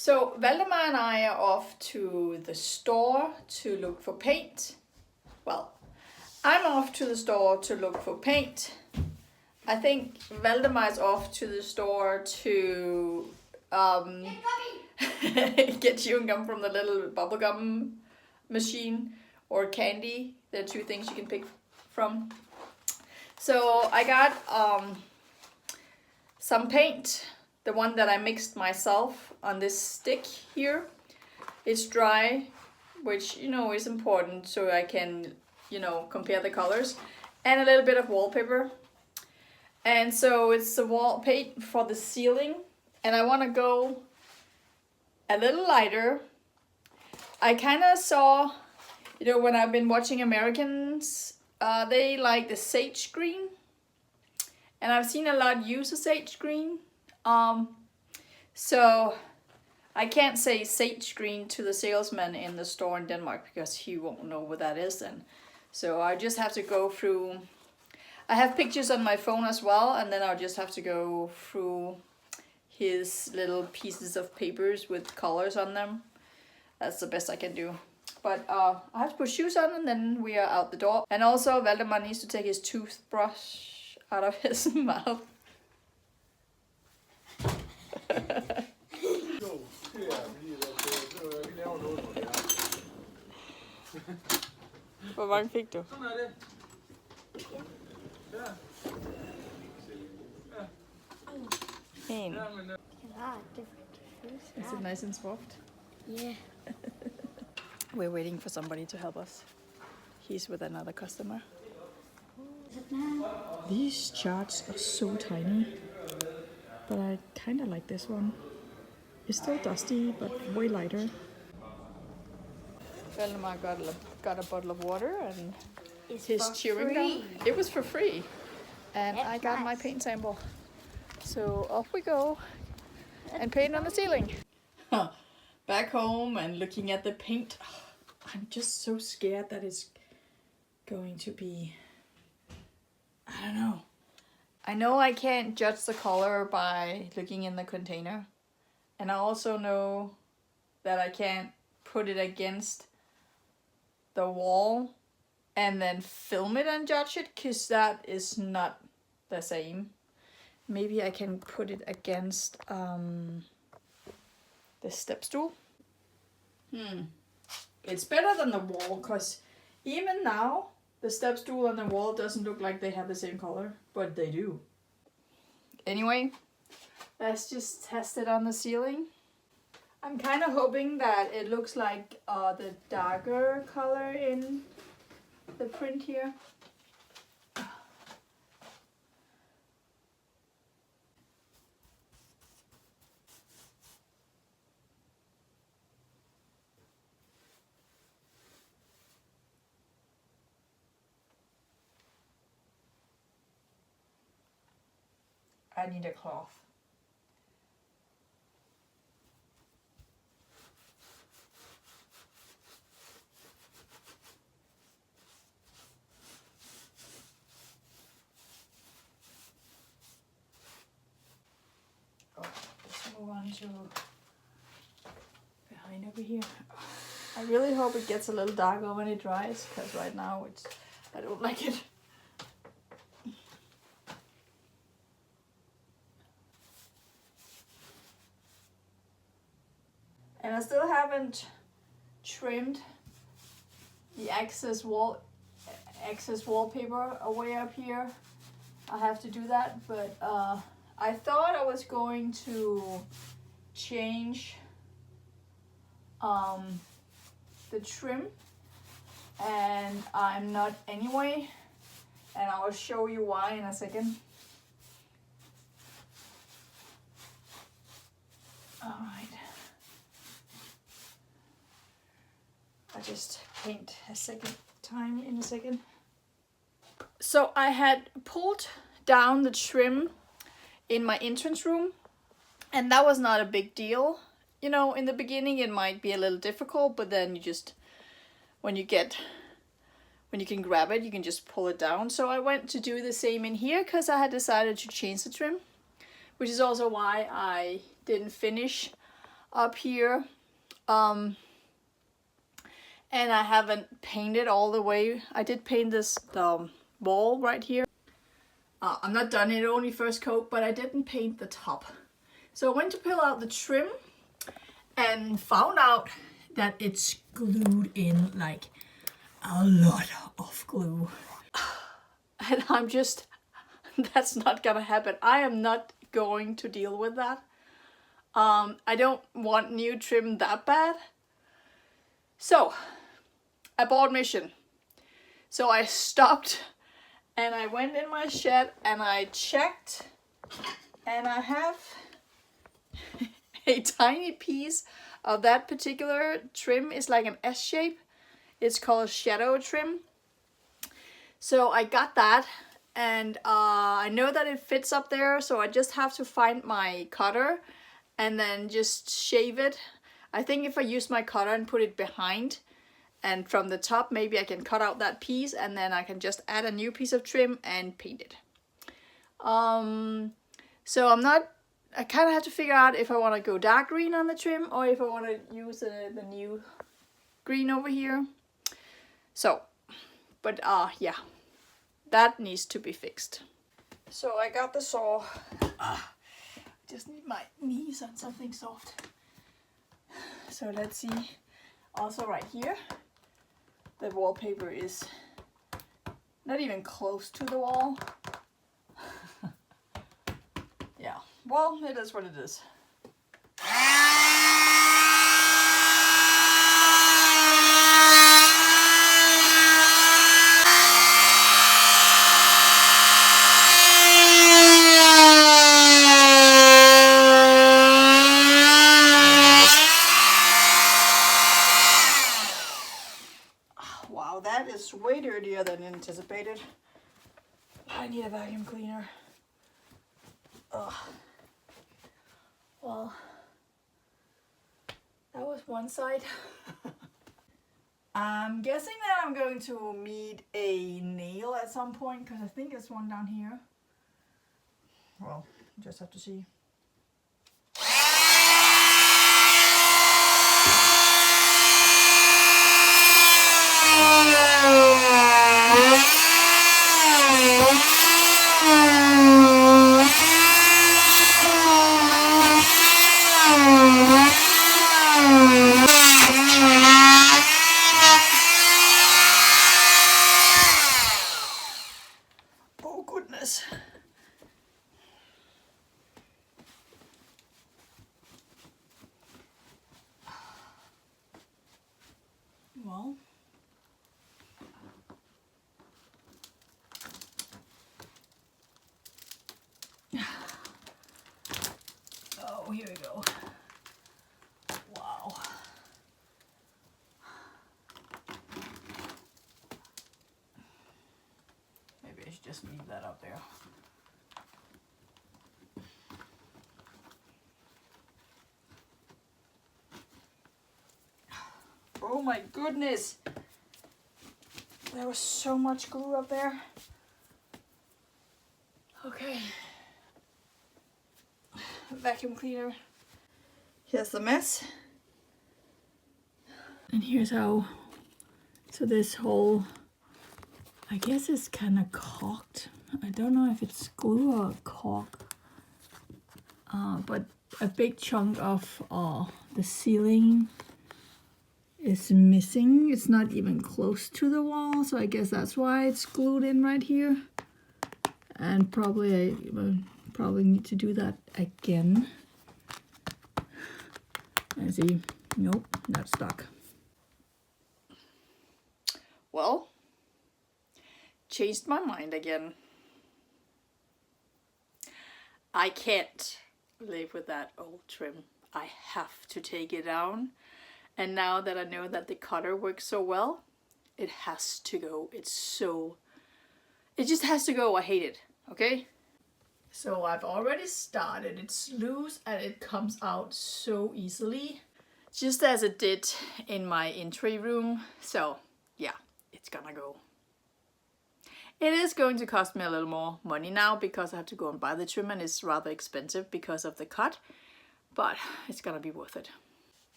So Valdemar and I are off to the store to look for paint. Well, I'm off to the store to look for paint. I think Valdemar is off to the store to get chewing gum from the little bubblegum machine or candy. There are two things you can pick from. So I got some paint. The one that I mixed myself on this stick here. It's dry, which is important so I can compare the colors, and a little bit of wallpaper. And so it's the wall paint for the ceiling, and I want to go a little lighter. I kind of saw, when I've been watching Americans, they like the sage green, and I've seen a lot use the sage green. So I can't say sage green to the salesman in the store in Denmark because he won't know what that is then. So I just have to go through. I have pictures on my phone as well, and then I'll just have to go through his little pieces of papers with colors on them. That's the best I can do. But I have to put shoes on, and then we are out the door. And also Valdemar needs to take his toothbrush out of his mouth. Hvor mange fik du? Sådan er det. Ja. En. Ja, men Is it nice and soft? Yeah. We're waiting for somebody to help us. He's with another customer. These charts are so tiny, but I kind of like this one. It's still dusty, but way lighter. Valdemar got a bottle of water and his chewing gum. It was for free. And That's I got my nice. paint sample. So off we go and paint on the ceiling. Back home and looking at the paint. I'm just so scared that it's going to be, I don't know. I know I can't judge the color by looking in the container. And I also know that I can't put it against the wall and then film it and judge it, because that is not the same. Maybe I can put it against the step stool. It's better than the wall, because even now the step stool and the wall doesn't look like they have the same color, but they do. Anyway, let's just test it on the ceiling. I'm kind of hoping that it looks like the darker color in the print here. I need a cloth. Let's move on to behind over here. I really hope it gets a little darker when it dries, because right now I don't like it. And I still haven't trimmed the excess wallpaper away up here. I have to do that, but I thought I was going to change the trim, and I'm not anyway, and I'll show you why in a second. Alright. I'll just paint a second time in a second. So I had pulled down the trim in my entrance room, and that was not a big deal. In the beginning it might be a little difficult, but then when you can grab it, you can just pull it down. So I went to do the same in here, because I had decided to change the trim, which is also why I didn't finish up here. And I haven't painted all the way. I did paint the wall right here. I'm not done it, only first coat, but I didn't paint the top. So I went to peel out the trim and found out that it's glued in like a lot of glue. And I'm just, that's not gonna happen. I am not going to deal with that. I don't want new trim that bad. So I bought Mission. So I stopped and I went in my shed and I checked, and I have a tiny piece of that particular trim. Is like an S shape. It's called Shadow Trim. So I got that, and I know that it fits up there, so I just have to find my cutter and then just shave it. I think if I use my cutter and put it behind, and from the top maybe I can cut out that piece, and then I can just add a new piece of trim and paint it. So I kind of have to figure out if I want to go dark green on the trim or if I want to use the new green over here. So, but yeah, that needs to be fixed. So I got the saw. Just need my knees on something soft. So let's see. Also right here, the wallpaper is not even close to the wall. Yeah, well, it is what it is. Wow, that is way dirtier than anticipated. I need a vacuum cleaner. Ugh. Well, that was one side. I'm guessing that I'm going to meet a nail at some point, because I think there's one down here. Well, just have to see. Oh goodness. Well, oh, here we go. Wow. Maybe I should just leave that up there. Oh my goodness. There was so much glue up there. Okay. Vacuum cleaner. Here's the mess. And here's how, so this whole, I guess it's kind of caulked. I don't know if it's glue or caulk. But a big chunk of the ceiling is missing. It's not even close to the wall, so I guess that's why it's glued in right here. And probably I will probably need to do that again. And see, nope, not stuck. Well, changed my mind again. I can't live with that old trim. I have to take it down. And now that I know that the cutter works so well, it has to go. It just has to go. I hate it, okay? So I've already started. It's loose and it comes out so easily. Just as it did in my entry room. So yeah, it's gonna go. It is going to cost me a little more money now because I have to go and buy the trim, and it's rather expensive because of the cut. But it's gonna be worth it.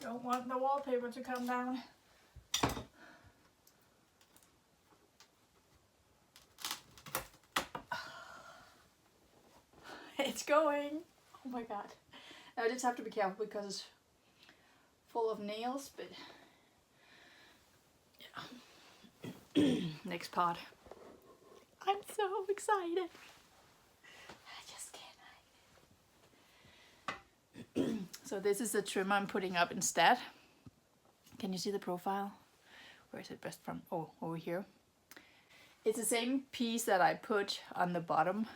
Don't want the wallpaper to come down. It's going. Oh my god. I just have to be careful because it's full of nails, but yeah. Next part. I'm so excited. I just can't hide it. So this is the trim I'm putting up instead. Can you see the profile? Where is it best from? Oh, over here. It's the same piece that I put on the bottom.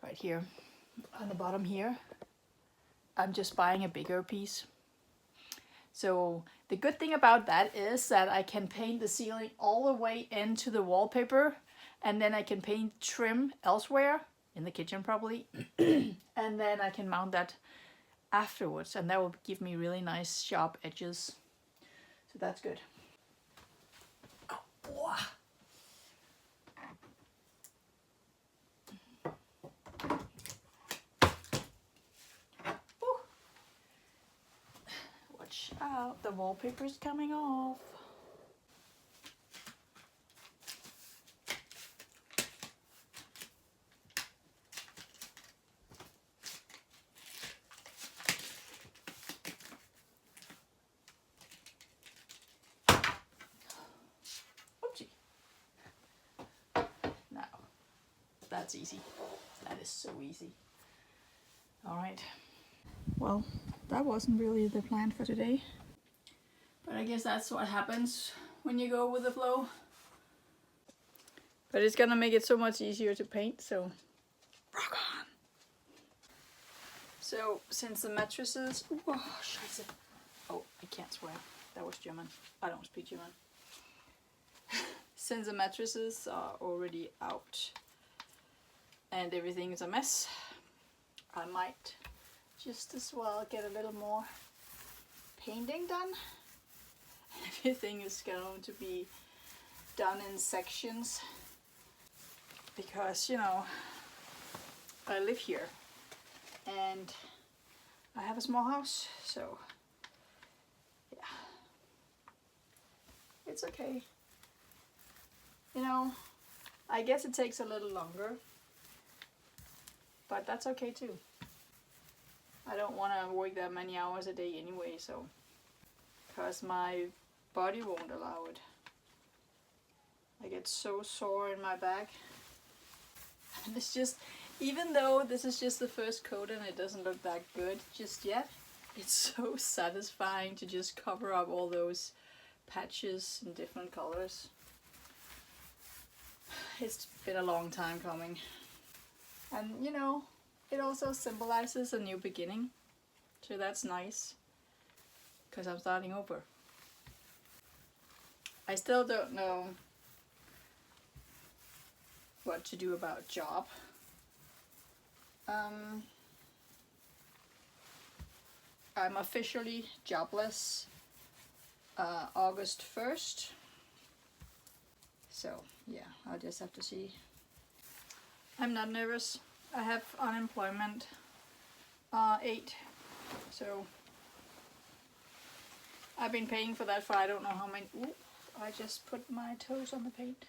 Right here. On the bottom here. I'm just buying a bigger piece. So the good thing about that is that I can paint the ceiling all the way into the wallpaper, and then I can paint trim elsewhere, in the kitchen probably, and then I can mount that afterwards, and that will give me really nice sharp edges. So that's good. Oh, wow. Watch out, the wallpaper's coming off. That's easy. That is so easy. All right. Well, that wasn't really the plan for today. But I guess that's what happens when you go with the flow. But it's gonna make it so much easier to paint, so rock on. So, since the mattresses... Oh, scheiße. Oh, I can't swear. That was German. I don't speak German. Since the mattresses are already out and everything is a mess, I might just as well get a little more painting done. Everything is going to be done in sections because, you know, I live here and I have a small house, so yeah, it's okay. You know, I guess it takes a little longer, but that's okay too. I don't want to work that many hours a day anyway, so, because my body won't allow it. I get so sore in my back. And it's just, even though this is just the first coat and it doesn't look that good just yet, it's so satisfying to just cover up all those patches in different colors. It's been a long time coming. And you know, it also symbolizes a new beginning. So that's nice. Because I'm starting over. I still don't know what to do about job. I'm officially jobless August 1st. So yeah, I'll just have to see. I'm not nervous. I have unemployment 8, so I've been paying for that for I don't know how many. Ooh, I just put my toes on the paint.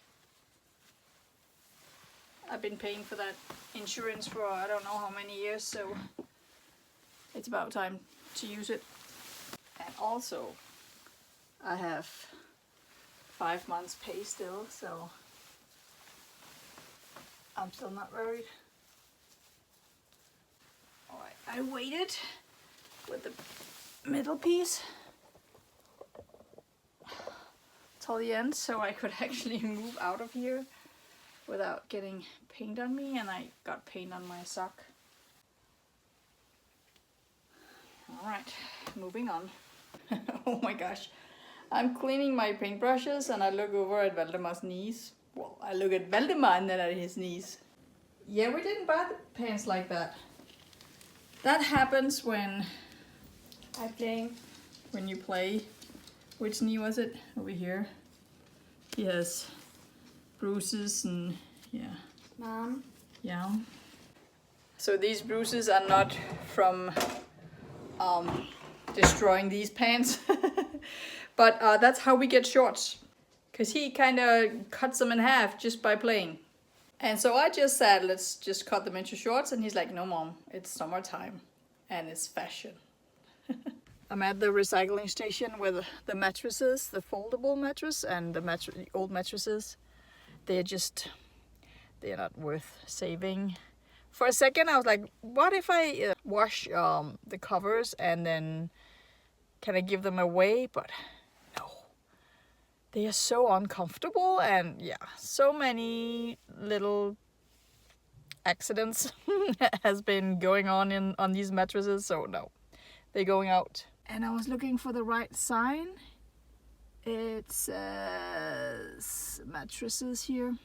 I've been paying for that insurance for I don't know how many years, so it's about time to use it. And also, I have 5 months pay still, so I'm still not worried. Alright, I waited with the middle piece till the end so I could actually move out of here without getting paint on me, and I got paint on my sock. Alright, moving on. Oh my gosh. I'm cleaning my paintbrushes and I look over at Valdemar's knees. Well, I look at Valdemar and then at his knees. Yeah, we didn't buy the pants like that. That happens when I play. When you play. Which knee was it? Over here. He has bruises and yeah. Mom. Yeah. So these bruises are not from destroying these pants. But that's how we get shorts. Because he kind of cuts them in half just by playing. And so I just said, let's just cut them into shorts. And he's like, no, Mom, it's summertime. And it's fashion. I'm at the recycling station with the mattresses, the foldable mattress and the old mattresses. They're not worth saving. For a second, I was like, what if I wash the covers and then can I give them away? But no, they are so uncomfortable, and yeah, so many little accidents has been going on these mattresses, so no, they're going out. And I was looking for the right sign. It says mattresses here.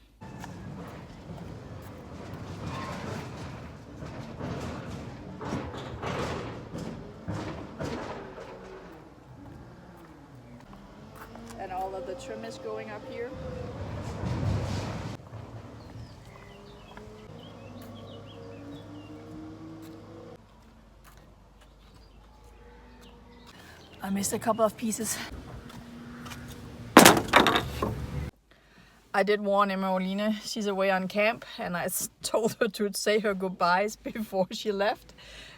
And all of the trim is going up here. I missed a couple of pieces. I did warn Emmeline, she's away on camp, and I told her to say her goodbyes before she left,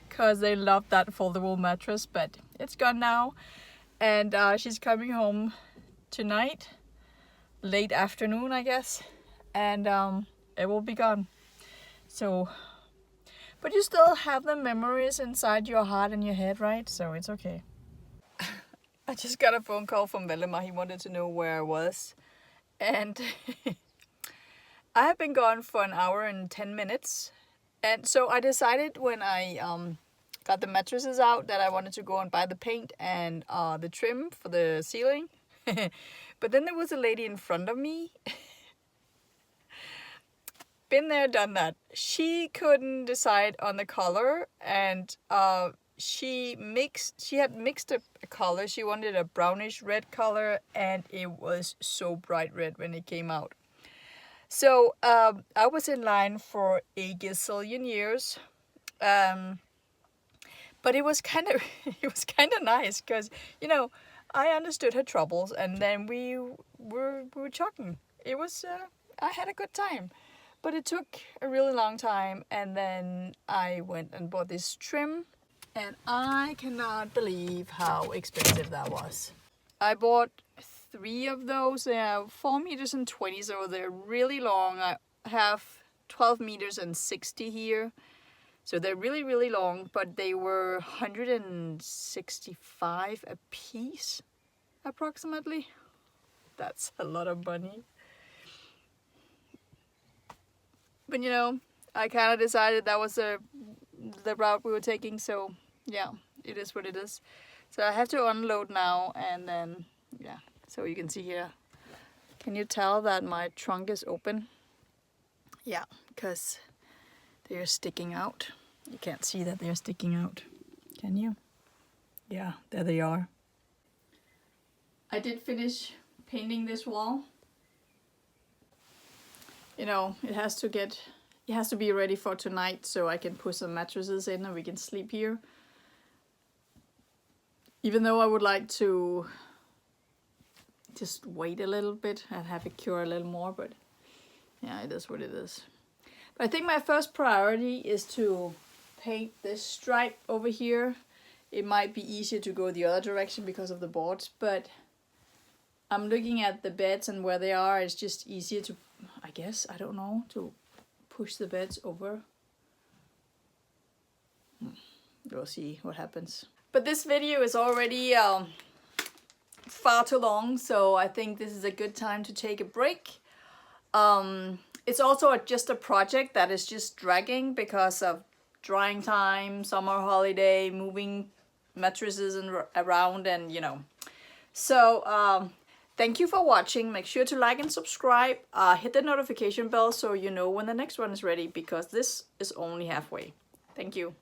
because they loved that foldable mattress, but it's gone now. And she's coming home tonight, late afternoon, I guess, and it will be gone. So, but you still have the memories inside your heart and your head, right? So it's okay. I just got a phone call from Valdemar. He wanted to know where I was. And I have been gone for an hour and 10 minutes. And so I decided when I got the mattresses out that I wanted to go and buy the paint and the trim for the ceiling. But then there was a lady in front of me. Been there, done that. She couldn't decide on the color, and she had mixed a color. She wanted a brownish red color, and it was so bright red when it came out. So I was in line for a gazillion years, but it was kind of nice, because I understood her troubles, and then we were talking. It was I had a good time, but it took a really long time, and then I went and bought this trim. And I cannot believe how expensive that was. I bought 3 of those. They are 4 meters and 20, so they're really long. I have 12 meters and 60 here. So they're really, really long, but they were 165 a piece, approximately. That's a lot of money. But I kind of decided that was the route we were taking, so yeah, it is what it is. So I have to unload now, and then yeah, so you can see here. Can you tell that my trunk is open? Yeah, because they're sticking out. You can't see that they're sticking out, can you? Yeah, there they are. I did finish painting this wall. It has to be ready for tonight, so I can put some mattresses in and we can sleep here. Even though I would like to just wait a little bit and have it cure a little more, but yeah, it is what it is. But I think my first priority is to paint this stripe over here. It might be easier to go the other direction because of the boards, but I'm looking at the beds and where they are. It's just easier to, I guess, I don't know, to push the beds over. We'll see what happens. But this video is already far too long, so I think this is a good time to take a break. It's also just a project that is just dragging because of drying time, summer holiday, moving mattresses around, and So thank you for watching. Make sure to like and subscribe. Hit the notification bell so you know when the next one is ready, because this is only halfway. Thank you.